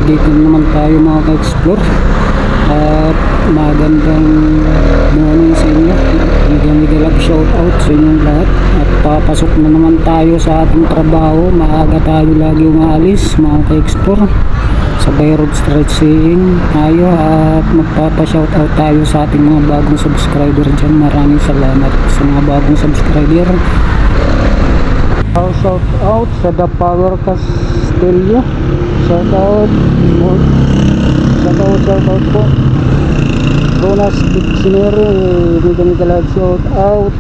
dito naman tayo mga ka-explore. At magandang morning sa inyo. Mega love shout out sa inyong lahat. At papasok na naman tayo sa ating trabaho. Maaga tayo lagi umaalis mga ka-explore. Sabay road stretching tayo at magpapa-shout out tayo sa ating mga bagong subscriber dyan. Maraming salamat sa mga bagong subscriber. Shout out sa The Power Castillo. Shout out po. Ronas Dictionary, mega love shout out.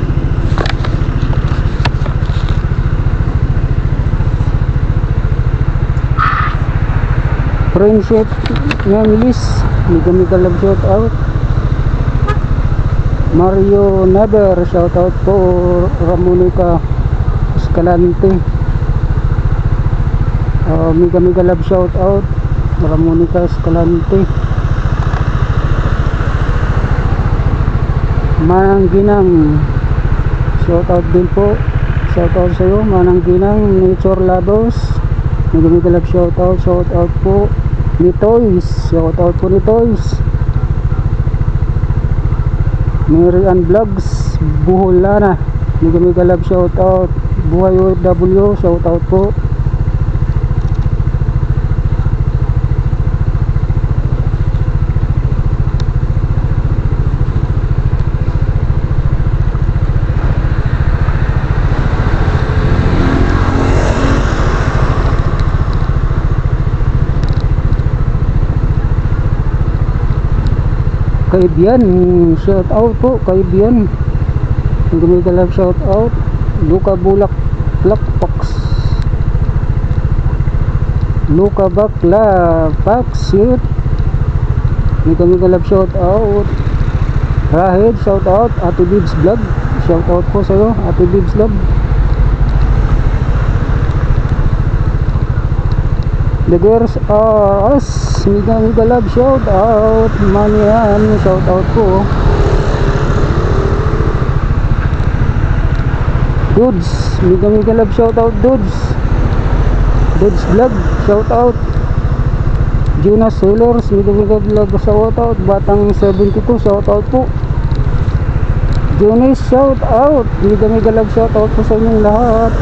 Friendship Namilis, mega love shout out. Mario Nader, shout out po. Ramonica Escalante, mega love shout out. Ramonica Escalante. Manang Ginang, shout out din po. Shout out sa iyo Manang Ginang. Nature Labos, mega love shout out po. Ni Toys, shout out po ni Toys. Mary Ann Vlogs Buholana, mega love shout out. Buhay OFW, shout out po. Kaibian, shout out po Kaibian, mega love shout out. Luka Bulak Blackbox, Luka Bakla Pax Youth, mega love shout out. Rahid, shout out. Ate Bibs Vlog, shout out po sa iyo Ate Bibs Vlog. The Girls Are Us, mega love shout out. Manian, shout out po. Dudes, mega love shout out. Dudes Vlog, shout out. Jonas Sailors, mega love shout out. Batang 72, shout out po. Jonas, shout out. Mega love shout out po sa inyong lahat.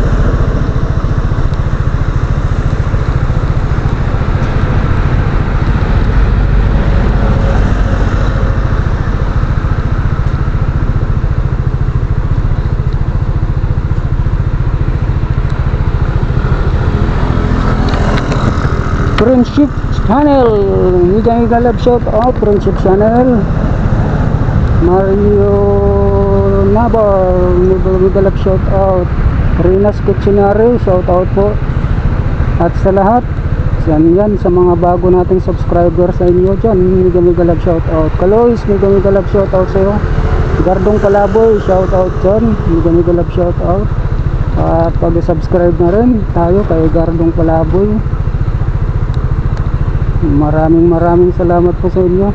Friendship Channel, mega love shout out. Friendship Channel. Mario Nabar, mega love shout out. Rinas Kitchenary, shout out po. At sa lahat yan sa mga bago nating subscriber sa inyo dyan, mega love shout out. Kalois, mega love shout out sa iyo. Gardong Kalaboy, shout out dyan, mega love shout out. At pag-subscribe na rin tayo kay Gardong Kalaboy. Maraming salamat po sa inyo.